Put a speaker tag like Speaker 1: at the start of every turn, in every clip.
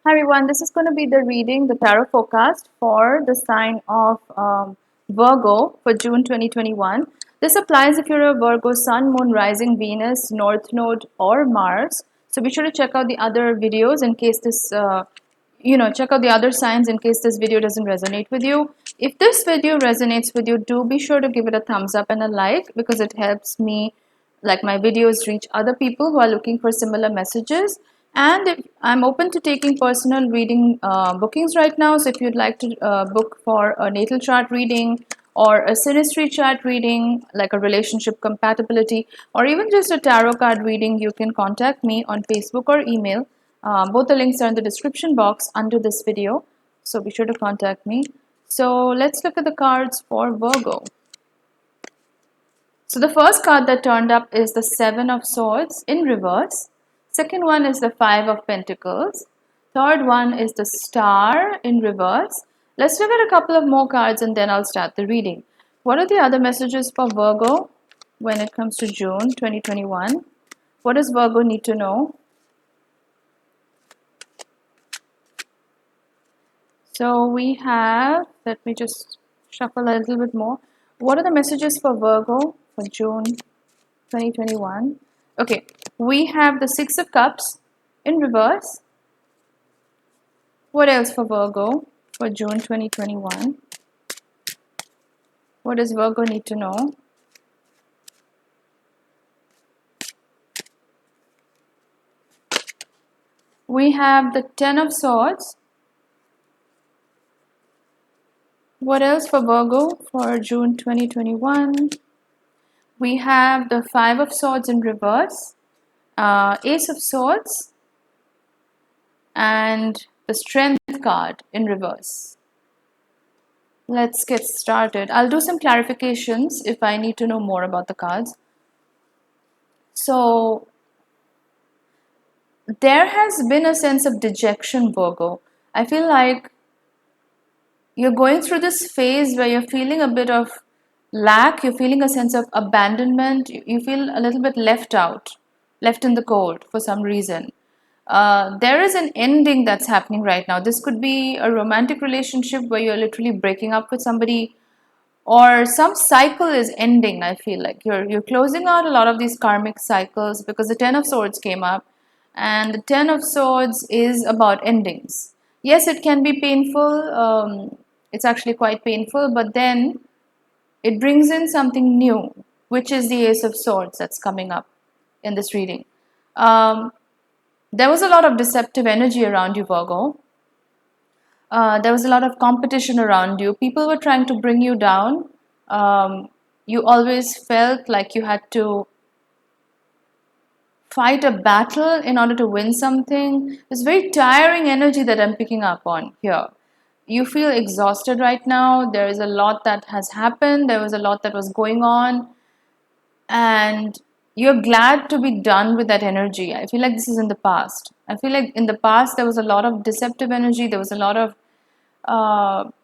Speaker 1: Hi everyone, this is going to be the reading, the tarot forecast for the sign of Virgo for June 2021. This applies if you're a Virgo Sun, Moon, Rising, Venus, North Node, or Mars. So be sure to check out the other videos in case this, check out the other signs in case this video doesn't resonate with you. If this video resonates with you, do be sure to give it a thumbs up and a like because it helps me, like my videos, reach other people who are looking for similar messages. And I'm open to taking personal reading bookings right now. So if you'd like to book for a natal chart reading or a synastry chart reading, like a relationship compatibility, or even just a tarot card reading, you can contact me on Facebook or email. Both the links are in the description box under this video. So be sure to contact me. So let's look at the cards for Virgo. So the first card that turned up is the Seven of Swords in reverse. Second one is the Five of Pentacles. Third one is the Star in reverse. Let's look at a couple of more cards and then I'll start the reading. What are the other messages for Virgo when it comes to June 2021? What does Virgo need to know? So we have, let me just shuffle a little bit more. What are the messages for Virgo for June 2021? Okay, we have the Six of Cups in reverse. What else for Virgo for June 2021? What does Virgo need to know? We have the Ten of Swords. What else for Virgo for June 2021? We have the Five of Swords in reverse, Ace of Swords, and the Strength card in reverse. Let's get started. I'll do some clarifications if I need to know more about the cards. So, there has been a sense of dejection, Virgo. I feel like you're going through this phase where you're feeling a bit of lack, you're feeling a sense of abandonment, you feel a little bit left out, left in the cold for some reason. There is an ending that's happening right now. This could be a romantic relationship where you're literally breaking up with somebody, or some cycle is ending. I feel like you're closing out a lot of these karmic cycles because the Ten of Swords came up, and the Ten of Swords is about endings. Yes, it can be painful. It's actually quite painful, but then it brings in something new, which is the Ace of Swords that's coming up in this reading. There was a lot of deceptive energy around you, Virgo. There was a lot of competition around you. People were trying to bring you down. You always felt like you had to fight a battle in order to win something. It's very tiring energy that I'm picking up on here. You feel exhausted right now. There is a lot that has happened. There was a lot that was going on. And you're glad to be done with that energy. I feel like this is in the past. I feel like in the past there was a lot of deceptive energy. There was a lot of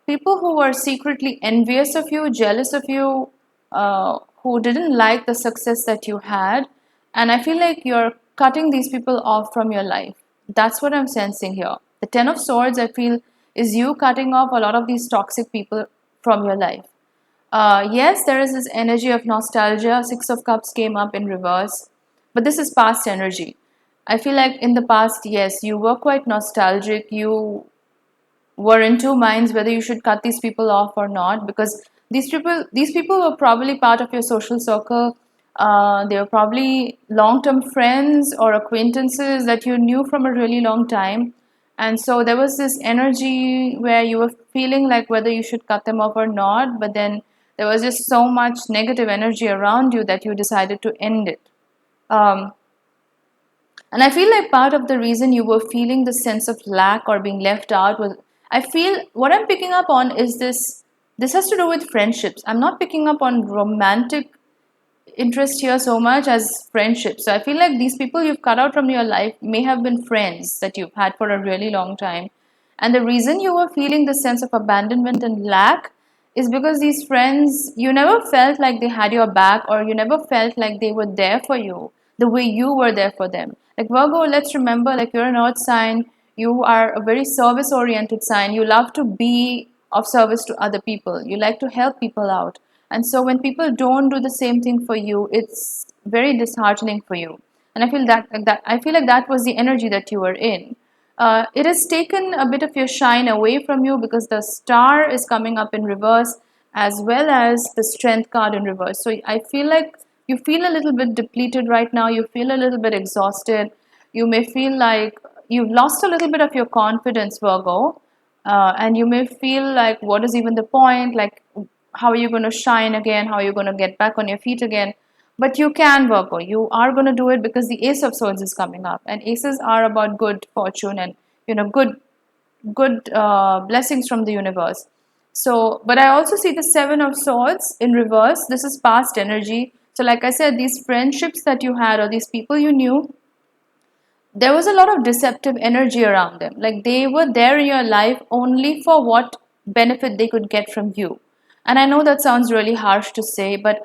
Speaker 1: people who were secretly envious of you, jealous of you, who didn't like the success that you had. And I feel like you're cutting these people off from your life. That's what I'm sensing here. The Ten of Swords, I feel, is you cutting off a lot of these toxic people from your life. Yes, there is this energy of nostalgia. Six of Cups came up in reverse, but this is past energy. I feel like in the past, yes, you were quite nostalgic. You were in two minds whether you should cut these people off or not, because these people were probably part of your social circle. They were probably long-term friends or acquaintances that you knew from a really long time, and so there was this energy where you were feeling like whether you should cut them off or not, but then there was just so much negative energy around you that you decided to end it. um, and I feel like part of the reason you were feeling the sense of lack or being left out was, I feel what I'm picking up on is this has to do with friendships. I'm not picking up on romantic interest here so much as friendships. So I feel like these people you've cut out from your life may have been friends that you've had for a really long time. And the reason you were feeling this sense of abandonment and lack is because these friends, you never felt like they had your back, or you never felt like they were there for you the way you were there for them. Like Virgo, let's remember, like you're an earth sign, You are a very service oriented sign. You love to be of service to other people. You like to help people out. And so when people don't do the same thing for you, it's very disheartening for you. And I feel like that was the energy that you were in. It has taken a bit of your shine away from you because the star is coming up in reverse as well as the strength card in reverse. So I feel like you feel a little bit depleted right now. You feel a little bit exhausted. You may feel like you've lost a little bit of your confidence, Virgo. And you may feel like, what is even the point? Like, how are you going to shine again? How are you going to get back on your feet again? But you can, Virgo. You are going to do it because the Ace of Swords is coming up, and aces are about good fortune and good blessings from the universe. So, but I also see the Seven of Swords in reverse. This is past energy. So, like I said, these friendships that you had or these people you knew, there was a lot of deceptive energy around them. Like they were there in your life only for what benefit they could get from you. And I know that sounds really harsh to say, but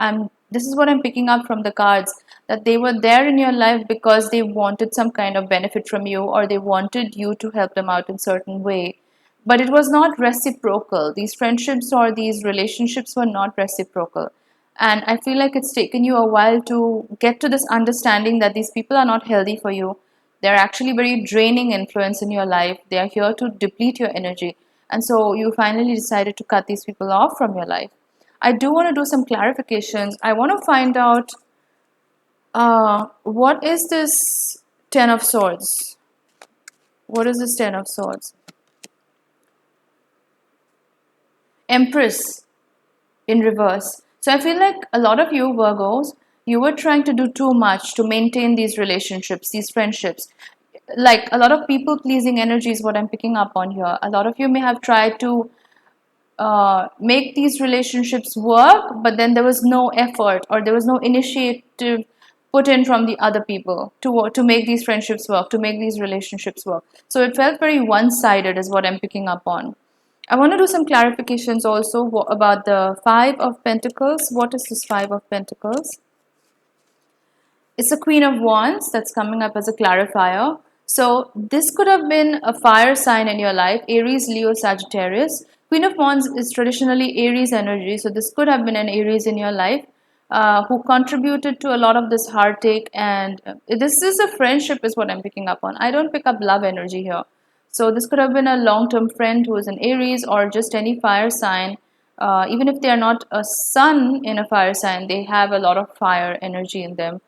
Speaker 1: this is what I'm picking up from the cards, that they were there in your life because they wanted some kind of benefit from you, or they wanted you to help them out in certain way. But it was not reciprocal. These friendships or these relationships were not reciprocal. And I feel like it's taken you a while to get to this understanding that these people are not healthy for you. They're actually very draining influence in your life. They are here to deplete your energy. And so you finally decided to cut these people off from your life. I do want to do some clarifications. I want to find out what is this Ten of Swords? What is this Ten of Swords? Empress in reverse. So I feel like a lot of you Virgos, you were trying to do too much to maintain these relationships, these friendships. Like a lot of people pleasing energy is what I'm picking up on here. A lot of you may have tried to make these relationships work, but then there was no effort or there was no initiative put in from the other people to make these friendships work, to make these relationships work. So it felt very one-sided, is what I'm picking up on. I want to do some clarifications also about the Five of Pentacles. What is this Five of Pentacles? It's a Queen of Wands that's coming up as a clarifier. So this could have been a fire sign in your life, Aries, Leo, Sagittarius. Queen of Wands is traditionally Aries energy, so this could have been an Aries in your life who contributed to a lot of this heartache. And this is a friendship is what I'm picking up on. I don't pick up love energy here. So this could have been a long-term friend who is an Aries or just any fire sign. Even if they are not a sun in a fire sign, they have a lot of fire energy in them.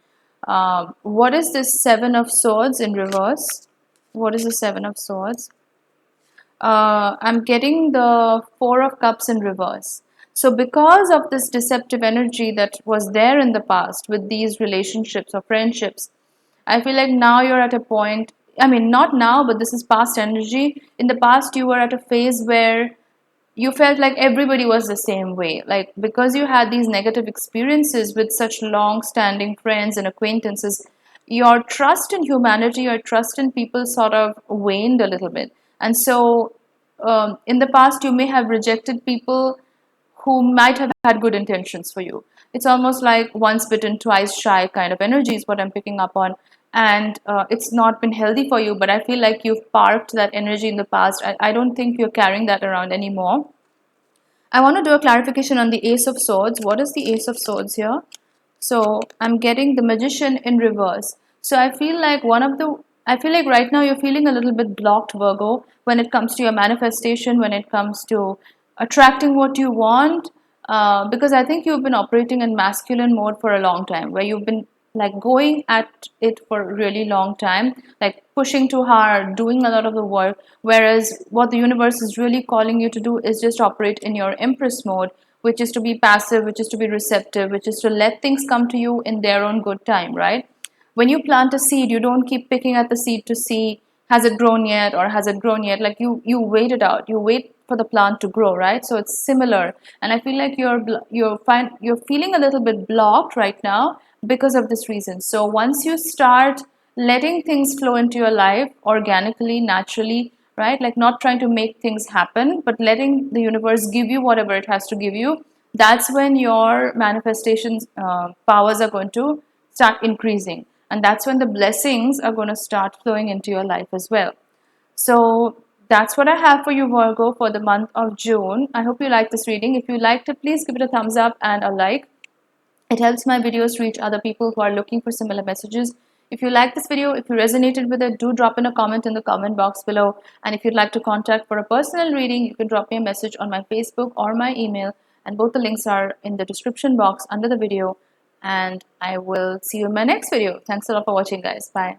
Speaker 1: What is this Seven of Swords in reverse? What is the Seven of Swords? I'm getting the Four of Cups in reverse. So because of this deceptive energy that was there in the past with these relationships or friendships, I feel like now you're at a point, I mean, not now, but this is past energy. In the past, you were at a phase where you felt like everybody was the same way. Like, because you had these negative experiences with such long standing friends and acquaintances, your trust in humanity, your trust in people sort of waned a little bit. And so, in the past, you may have rejected people who might have had good intentions for you. It's almost like once bitten, twice shy kind of energy is what I'm picking up on. And it's not been healthy for you, but I feel like you've parked that energy in the past. I don't think you're carrying that around anymore. I want to do a clarification on the Ace of Swords. What is the Ace of Swords here? So I'm getting the Magician in reverse. So I feel like right now you're feeling a little bit blocked, Virgo, when it comes to your manifestation, when it comes to attracting what you want, because I think you've been operating in masculine mode for a long time, where you've been like going at it for a really long time, like pushing too hard, doing a lot of the work. Whereas what the universe is really calling you to do is just operate in your Empress mode, which is to be passive, which is to be receptive, which is to let things come to you in their own good time, right? When you plant a seed, you don't keep picking at the seed to see has it grown yet or has it grown yet. Like you wait it out. You wait for the plant to grow, right? So it's similar. And I feel like you're feeling a little bit blocked right now because of this reason. So once you start letting things flow into your life organically, naturally, right? Like not trying to make things happen, but letting the universe give you whatever it has to give you. That's when your manifestations powers are going to start increasing. And that's when the blessings are going to start flowing into your life as well. So that's what I have for you, Virgo, for the month of June. I hope you liked this reading. If you liked it, please give it a thumbs up and a like. It helps my videos reach other people who are looking for similar messages. If you like this video, if you resonated with it, do drop in a comment in the comment box below. And if you'd like to contact for a personal reading, you can drop me a message on my Facebook or my email. And both the links are in the description box under the video. And I will see you in my next video. Thanks a lot for watching, guys. Bye.